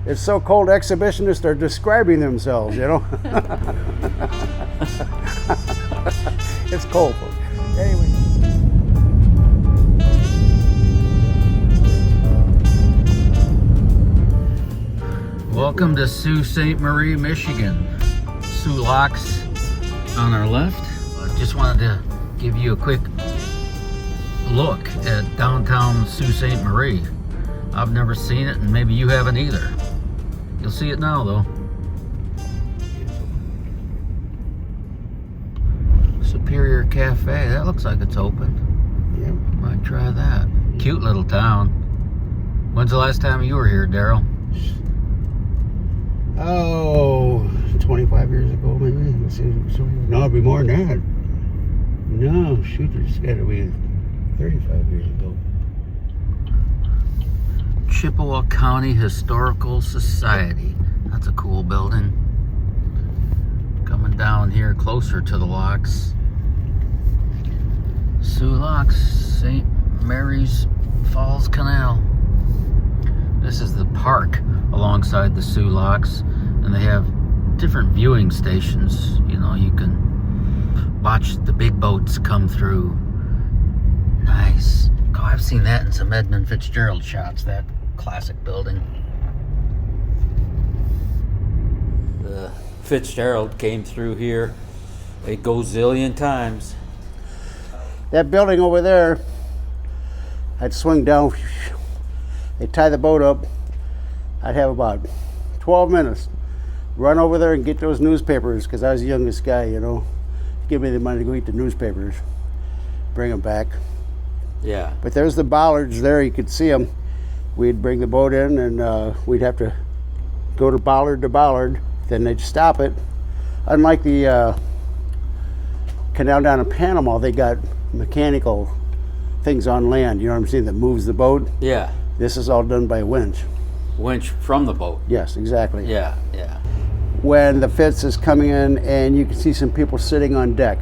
It's so cold, exhibitionists are describing themselves, you know. It's cold. Anyway. Welcome to Sault Ste. Marie, Michigan. Soo Locks on our left. I just wanted to give you a quick look at downtown Sault Ste. Marie. I've never seen it, and maybe you haven't either. You'll see it now, though. Superior Cafe. That looks like it's open. Yeah. Might try that. Cute little town. When's the last time you were here, Darrell? Oh, 25 years ago, maybe. No, it'd be more than that. No, shoot, it's got to be 35 years ago. Chippewa County Historical Society. That's a cool building. Coming down here closer to the locks. Soo Locks, St. Mary's Falls Canal. This is the park alongside the Soo Locks, and they have different viewing stations. You know, you can watch the big boats come through. Nice. Oh, I've seen that in some Edmund Fitzgerald shots, that classic building. The Fitzgerald came through here a gazillion times. That building over there, I'd swing down, they'd tie the boat up, I'd have about 12 minutes, run over there and get those newspapers, because I was the youngest guy, you know. Give me the money to go eat the newspapers, bring them back. Yeah. But there's the bollards there, you could see them. We'd bring the boat in and we'd have to go to bollard, then they'd stop it. Unlike the canal down in Panama, they got mechanical things on land, you know what I'm saying, that moves the boat. Yeah. This is all done by winch. Winch from the boat. Yes, exactly. Yeah, yeah. When the Fitz is coming in and you can see some people sitting on deck,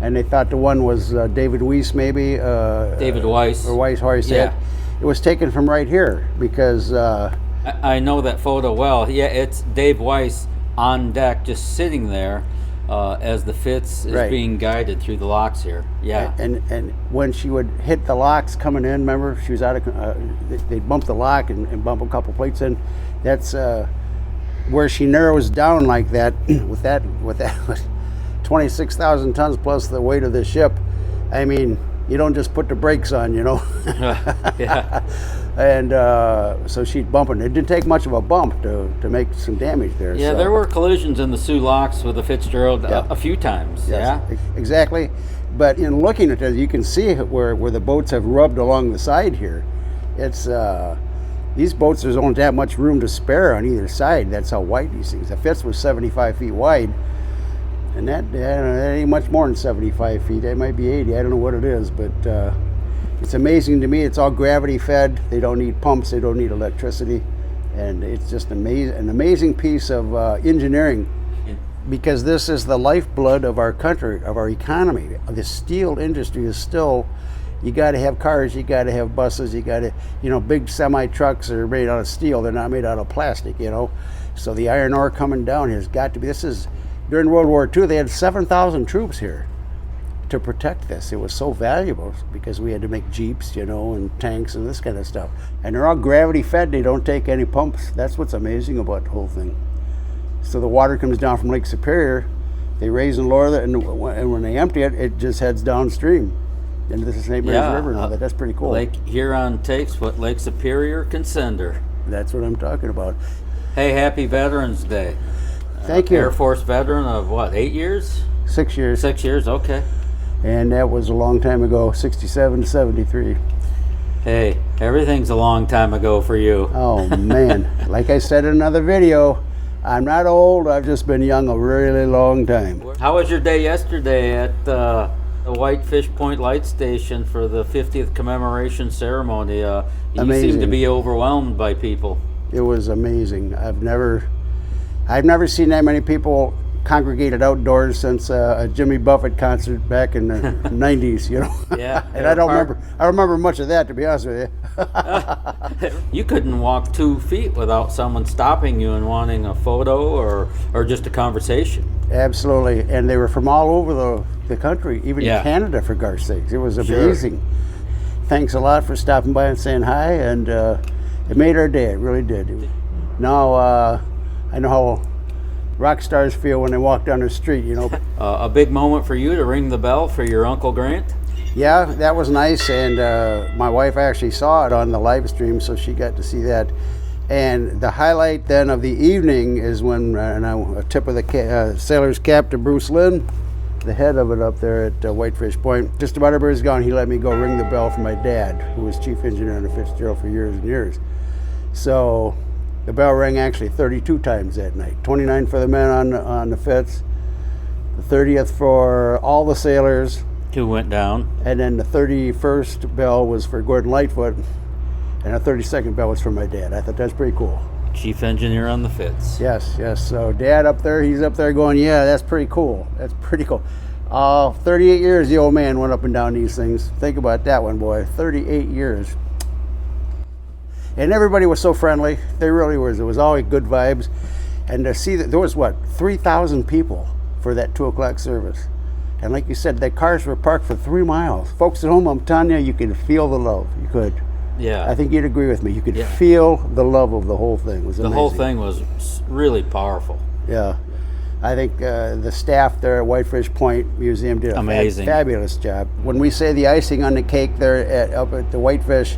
and they thought the one was David Weiss, maybe. David Weiss. Or Weiss, how you say Yeah. it. It was taken from right here because... I know that photo well. Yeah, it's Dave Weiss on deck just sitting there as the Fitz is Right. being guided through the locks here. Yeah. And when she would hit the locks coming in, remember, she was out of... They'd bump the lock and bump a couple plates in. That's where she narrows down like that with that 26,000 tons plus the weight of the ship. I mean, you don't just put the brakes on, you know. Yeah. And so she'd bump it. It didn't take much of a bump to make some damage there. Yeah, so. there were collisions in the Soo Locks with the Fitzgerald a few times. Yes, Yeah. exactly. But in looking at this, you can see where the boats have rubbed along the side here. It's these boats, there's only that much room to spare on either side. That's how wide these things. The Fitz was 75 feet wide, and that ain't much more than 75 feet. That might be 80. I don't know what it is, but it's amazing to me. It's all gravity fed. They don't need pumps. They don't need electricity, and it's just an amazing piece of engineering. Because this is the lifeblood of our country, of our economy. The steel industry is still, you got to have cars, you got to have buses, you got to, you know, big semi trucks are made out of steel. They're not made out of plastic, you know. So the iron ore coming down has got to be, this is, during World War II, they had 7,000 troops here to protect this. It was so valuable because we had to make jeeps, you know, and tanks and this kind of stuff. And they're all gravity fed. They don't take any pumps. That's what's amazing about the whole thing. So the water comes down from Lake Superior, they raise and lower it, and when they empty it, it just heads downstream into the St. Mary's River now. That's pretty cool. Lake Huron takes what Lake Superior can send her. That's what I'm talking about. Hey, happy Veterans Day. Thank you. Air Force veteran of what, 8 years? 6 years. 6 years, okay. And that was a long time ago, 67 to 73. Hey, everything's a long time ago for you. Oh, man. Like I said in another video, I'm not old, I've just been young a really long time. How was your day yesterday at the Whitefish Point Light Station for the 50th Commemoration Ceremony? You Amazing. seem to be overwhelmed by people. It was amazing. I've never seen that many people congregated outdoors since a Jimmy Buffett concert back in the 90s, you know. Yeah. And I don't remember much of that, to be honest with you. You couldn't walk 2 feet without someone stopping you and wanting a photo or just a conversation. Absolutely, and they were from all over the country, even Yeah. Canada, for God's sakes. It was Sure. amazing. Thanks a lot for stopping by and saying hi, and it made our day. It really did. Now I know how rock stars feel when they walk down the street, you know. A big moment for you to ring the bell for your Uncle Grant? Yeah, that was nice, and my wife actually saw it on the live stream, so she got to see that. And the highlight then of the evening is when a tip of the sailor's cap to Bruce Lynn, the head of it up there at Whitefish Point. Just about everybody's gone. He let me go ring the bell for my dad, who was chief engineer on the Fitzgerald for years and years. So the bell rang actually 32 times that night. 29 for the men on the Fitz, the 30th for all the sailors, Who went down? and then the 31st bell was for Gordon Lightfoot, and the 32nd bell was for my dad. I thought that's pretty cool. Chief engineer on the Fitz. Yes. So Dad up there, he's up there going, yeah, that's pretty cool. That's pretty cool. 38 years the old man went up and down these things. Think about that one, boy. 38 years. And everybody was so friendly. They really was. It was always good vibes. And to see that there was, 3,000 people for that 2 o'clock service. And like you said, the cars were parked for 3 miles. Folks at home, I'm telling you, you could feel the love. You could. Yeah. I think you'd agree with me. You could Yeah. feel the love of the whole thing. It was The amazing. whole thing was really powerful. Yeah. I think the staff there at Whitefish Point Museum did a Amazing. fabulous job. When we say the icing on the cake there up at the Whitefish,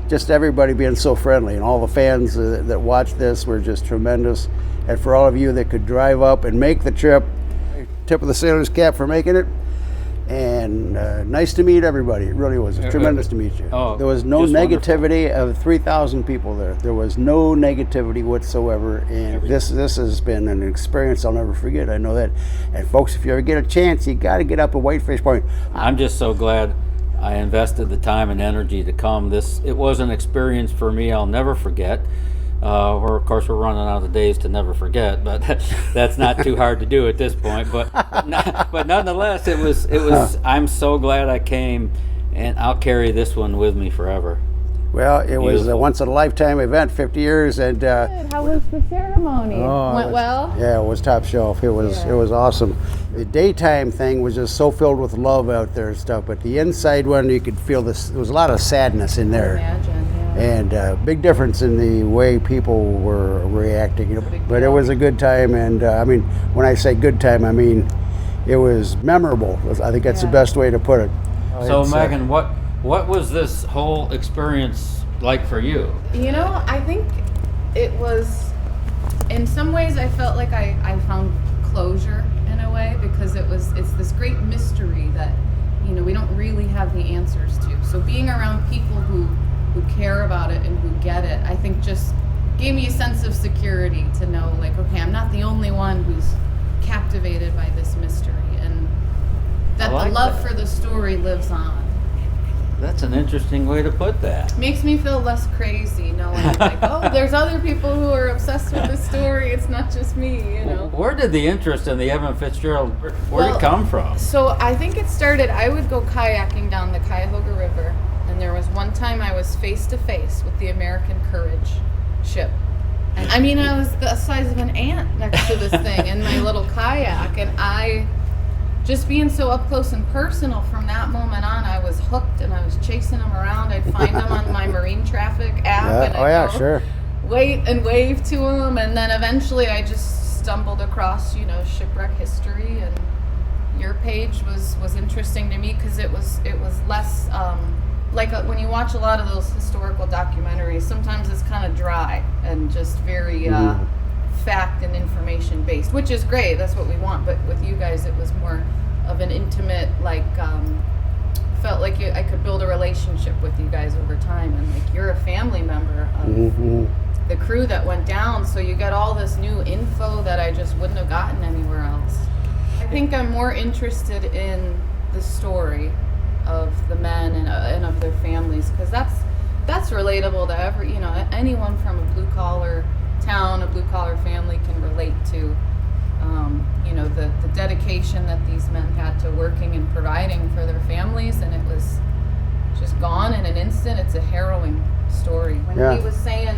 just everybody being so friendly, and all the fans that watched this were just tremendous. And for all of you that could drive up and make the trip, tip of the sailor's cap for making it. And nice to meet everybody. It really was. It's tremendous to meet you. Oh, There was no just negativity of 3,000 people there. There was no negativity whatsoever. And this has been an experience I'll never forget. I know that. And folks, if you ever get a chance, you got to get up at Whitefish Point. I'm just so glad I invested the time and energy to come. It was an experience for me I'll never forget. Of course, we're running out of days to never forget, but that's not too hard to do at this point. But nonetheless, it was. I'm so glad I came, and I'll carry this one with me forever. Well, it was a Beautiful. once-in-a-lifetime event, 50 years, and How was the ceremony? Went well? Yeah, it was top shelf. It was awesome. The daytime thing was just so filled with love out there and stuff, but the inside one, you could feel this. There was a lot of sadness in there. Imagine, yeah. And big difference in the way people were reacting. You know. Big But it deal. was a good time, and I mean, when I say good time, I mean it was memorable. I think that's the Yeah. best way to put it. So, It's, Megan, what was this whole experience like for you? You know, I think it was, in some ways I felt like I found closure in a way, because it's this great mystery that, you know, we don't really have the answers to. So being around people who care about it and who get it, I think just gave me a sense of security to know, like, okay, I'm not the only one who's captivated by this mystery, and that I like the love that. for the story lives on. That's an interesting way to put that. Makes me feel less crazy knowing, like, oh, there's other people who are obsessed with this story. It's not just me, you know. Where did the interest in the Edmund Fitzgerald, where did Well, it come from? So I think it started, I would go kayaking down the Cuyahoga River, and there was one time I was face to face with the American Courage ship. And I mean, I was the size of an ant next to this thing in my little kayak, and I, just being so up close and personal from that moment on, I was hooked, and I was chasing them around. I'd find them on my marine traffic app, and I'd go Sure. wait and wave to them, and then eventually I just stumbled across, you know, shipwreck history, and your page was interesting to me because it was less like when you watch a lot of those historical documentaries, sometimes it's kind of dry and just very fact and information based, which is great. That's what we want. But with you guys, it was more of an intimate, like, felt like I could build a relationship with you guys over time, and like you're a family member of the crew that went down, so you get all this new info that I just wouldn't have gotten anywhere else. I think I'm more interested in the story of the men and of their families, because that's relatable to anyone from a blue collar town, a blue collar family can relate to. The dedication that these men had to working and providing for their families, and it was just gone in an instant. It's a harrowing story. When Yeah. he was saying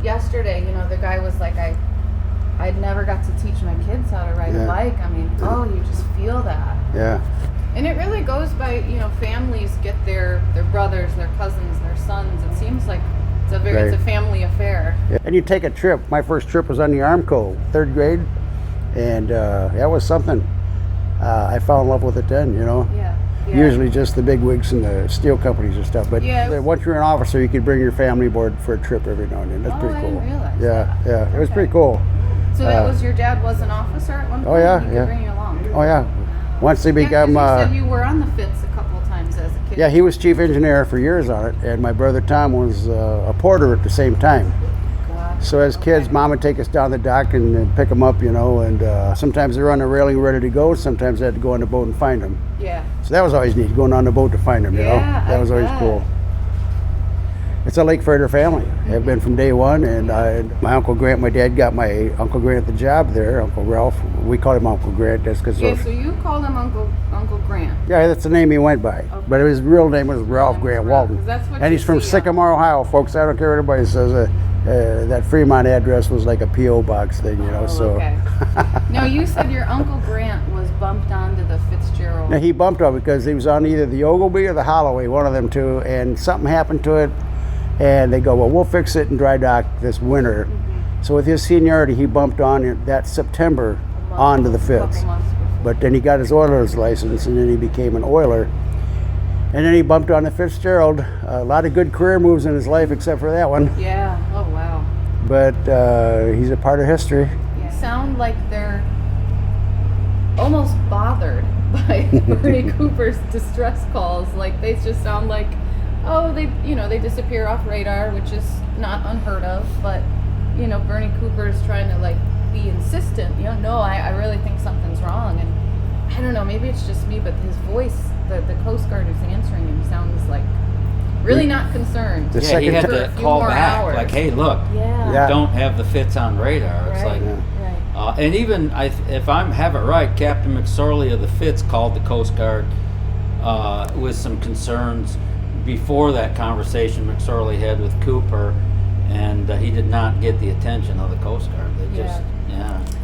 yesterday, you know, the guy was like, I'd never got to teach my kids how to ride a bike. I mean, oh, you just feel that. Yeah. And it really goes by, you know, families get their brothers, their cousins, their sons. It seems like it's a family affair. Yeah. And you take a trip. My first trip was on the Armco, 3rd grade, and that was something. I fell in love with it then, you know. Yeah. Usually just the big wigs and the steel companies and stuff. But Yeah. once you're an officer, you could bring your family aboard for a trip every now and then. That's pretty I cool. didn't realize Yeah, that. yeah. It was Okay. pretty cool. So that was your dad was an officer at one point? Oh, yeah, He could yeah. bring you along. Oh yeah. Once they Yeah, 'cause become you said you were on the Fitz a couple of times as a kid. yeah, he was chief engineer for years on it, and my brother Tom was a porter at the same time. God. So as kids, Mom would take us down the dock and pick them up, you know, and sometimes they were on the railing ready to go. Sometimes I had to go on the boat and find them. Yeah. So that was always neat, going on the boat to find them, you know. Yeah, That was I always bet. cool. It's a Lake Freighter family. I've been from day one, and my Uncle Grant, my dad got my Uncle Grant the job there, Uncle Ralph. We called him Uncle Grant, that's because Yeah, so you called him Uncle Grant. yeah, that's the name he went by. But his real name was Ralph Grant Walton. 'Cause that's what And you he's from see, Sycamore, Ohio, folks. I don't care what anybody says. That Fremont address was like a P.O. box thing, you know. Oh, So okay. Now you said your Uncle Grant was bumped onto the Fitzgerald. now, he bumped up because he was on either the Ogilvy or the Holloway, one of them two, and something happened to it. And they go, well, we'll fix it in dry dock this winter. So with his seniority, he bumped on in that September onto the Fitz. Couple months before. But then he got his oiler's license, and then he became an oiler. And then he bumped on the Fitzgerald. A lot of good career moves in his life, except for that one. Yeah. Oh wow. But he's a part of history. Yeah. Sound like they're almost bothered by Bernie Cooper's distress calls. Like they just sound like, oh, they disappear off radar, which is not unheard of. But you know, Bernie Cooper's trying to like be insistent. You know, no, I really think something's wrong, and I don't know. Maybe it's just me, but his voice, the Coast Guard who's answering him, sounds like really not concerned. The Yeah, he second had for a to few call more back, hours. like, hey, look, Yeah. Yeah. don't have the Fitz on radar. It's Right. like, Right. and even if I have it right, Captain McSorley of the Fitz called the Coast Guard with some concerns before that conversation McSorley had with Cooper, and he did not get the attention of the Coast Guard. They just,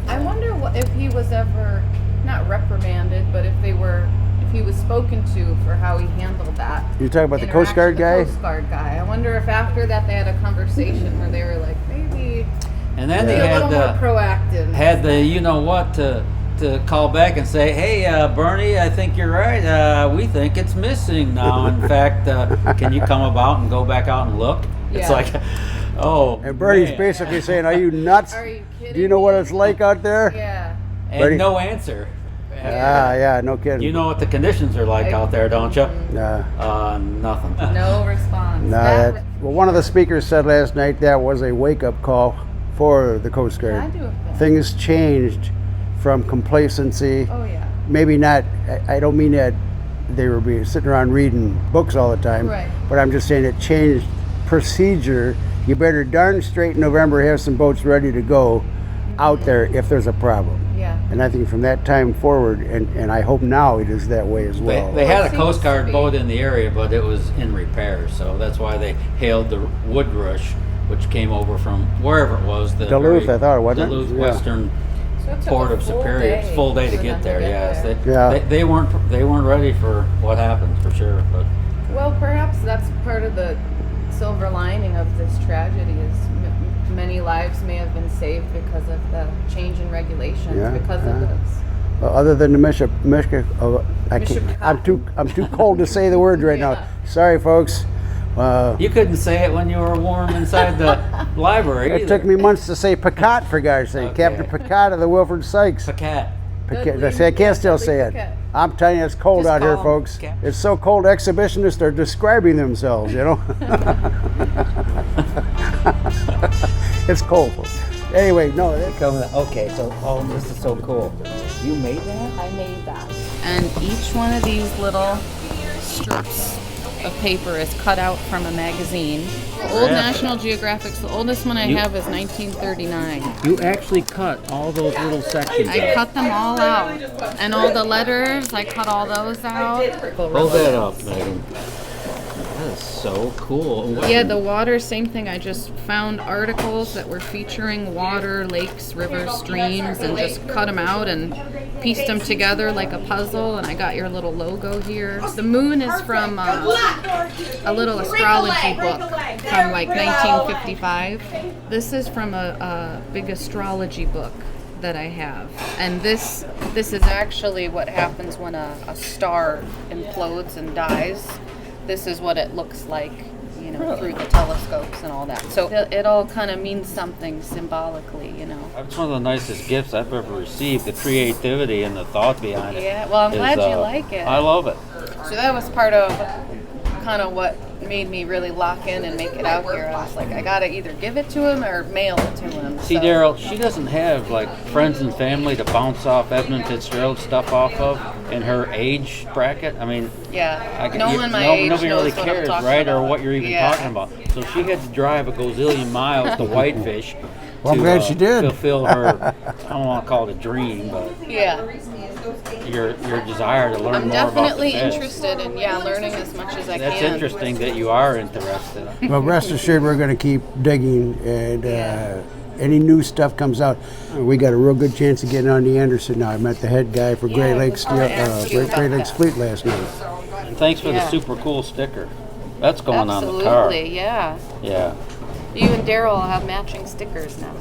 I wonder if he was ever not reprimanded, but if he was spoken to for how he handled that. You talking about the Coast Guard guy? The Coast Guard guy. I wonder if after that they had a conversation where they were like, maybe And then be they a had little more proactive. had the you know what to call back and say, hey, Bernie, I think you're right. We think it's missing now. In fact, can you come about and go back out and look? It's Yeah. like, oh. And Bernie's man. basically saying, are you nuts? Are you kidding? Do you know what me? it's like out there? Yeah. And Bernie- no answer. Yeah, no kidding. You know what the conditions are like out there, don't you? Nothing. No response. No, well, one of the speakers said last night that was a wake-up call for the Coast Guard. Had to have been. Things changed from complacency. Oh yeah. Maybe not. I don't mean that they were sitting around reading books all the time. Right. But I'm just saying it changed procedure. You better darn straight in November have some boats ready to go out there if there's a problem. Yeah. And I think from that time forward, and I hope now it is that way as well. They had Well, a it Coast seems Guard to be. boat in the area, but it was in repair, so that's why they hailed the Wood Rush, which came over from wherever it was. The Duluth, very I thought, wasn't it? Duluth, Yeah. Western So it took Port a of full Superior. day It's full day to for get them there. Yes, there. they weren't ready for what happened for sure. But Well, perhaps that's part of the silver lining of this tragedy is many lives may have been saved because of the change in regulations Yeah, because of yeah. this. Other than the I'm too cold to say the word right Yeah. now. Sorry, folks. you couldn't say it when you were warm inside the library. It took me months to say Picot, for God's sake. Okay. Captain Picot of the Wilfred Sykes. Pacat. Picot. I can't still say it. Picot. I'm telling you, it's cold Just out here, call 'em folks. Picot. It's so cold, exhibitionists are describing themselves, you know? It's cold, folks. Anyway, no, Okay, so this is so cool. You made that? I made that. And each one of these little strips of paper is cut out from a magazine. Old National Geographic's, the oldest one I have is 1939. You actually cut all those little sections. I cut them all out. And all the letters, I cut all those out. Hold that up, Megan. That is so cool. Yeah, the water, same thing. I just found articles that were featuring water, lakes, rivers, streams, and just cut them out and pieced them together like a puzzle. And I got your little logo here. The moon is from a little astrology book from like 1955. This is from a big astrology book that I have, and this is actually what happens when a star implodes and dies. This is what it looks like, you know, through the telescopes and all that. So it all kind of means something symbolically, you know. It's one of the nicest gifts I've ever received. The creativity and the thought behind it. Yeah, well, I'm glad you like it. I love it. So that was part of kind of what made me really lock in and make it out here. I was like, I gotta either give it to him or mail it to him. See, so. Darrell, she doesn't have like friends and family to bounce off Edmund Fitzgerald stuff off of in her age bracket. I mean, yeah, no one my age nobody knows really what cares, I'm right, about. or what you're even talking about. So she had to drive a gazillion miles to Whitefish. Well, I'm glad she did. Fulfill her, I don't want to call it a dream, but Yeah. your desire to learn I'm more about the definitely fish. interested in learning as much as I can. That's interesting that you are interested. Well, rest assured, we're going to keep digging, and any new stuff comes out. We got a real good chance of getting on the Anderson now. I met the head guy for Great Lakes Great Lakes Fleet last night. And thanks for the super cool sticker. That's going on the car. Absolutely, yeah. Yeah. You and Darrell will have matching stickers now.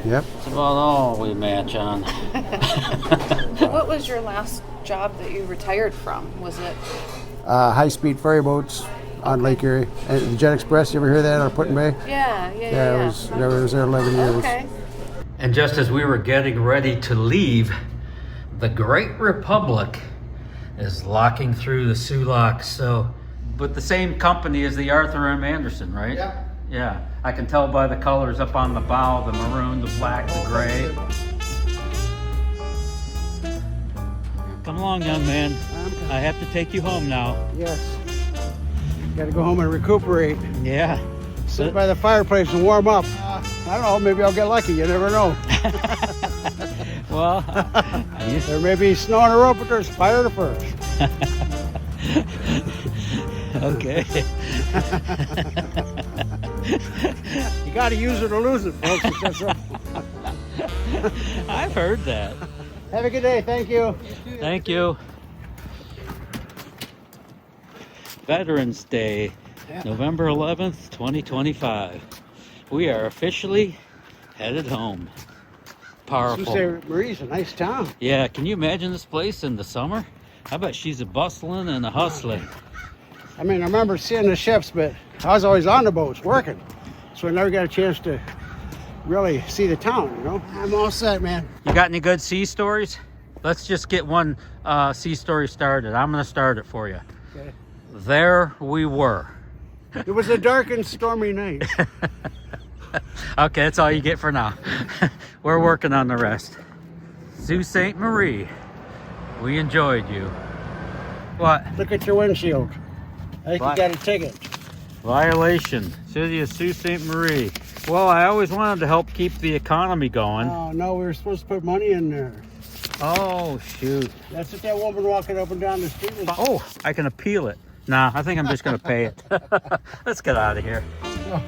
Yep. It's about all we match on. What was your last job that you retired from? Was it? High-speed ferry boats on Lake Erie. The Jet Express, you ever hear that on Put in Bay? Yeah. I was there 11 years. Okay. And just as we were getting ready to leave, the Great Republic is locking through the Soo Locks. So, but the same company as the Arthur M. Anderson, right? Yeah. Yeah. I can tell by the colors up on the bow, the maroon, the black, the gray. Come along, young man. I have to take you home now. Yes. Got to go home and recuperate. Yeah. Sit by the fireplace and warm up. I don't know, maybe I'll get lucky. You never know. Well, There may be snow on the road, but there's fire to first. okay. You got to use it or lose it, folks. It's just so. I've heard that. Have a good day. Thank you. Thank you. Veterans Day, November 11th, 2025. We are officially headed home. Powerful. Sault Ste. Marie's a nice town. Yeah, can you imagine this place in the summer? I bet she's a bustling and a hustling. I mean, I remember seeing the ships, but I was always on the boats working. So I never got a chance to really see the town, you know? I'm all set, man. You got any good sea stories? Let's just get one sea story started. I'm going to start it for you. Okay. There we were. It was a dark and stormy night. Okay, that's all you get for now. We're working on the rest. Sault Ste. Marie, we enjoyed you. What? Look at your windshield. I think you got a ticket. Violation. City of Sault Ste. Marie. Well, I always wanted to help keep the economy going. Oh, no, we were supposed to put money in there. Oh, shoot. That's what that woman walking up and down the street was. Oh, I can appeal it. Nah, I think I'm just going to pay it. Let's get out of here. Oh.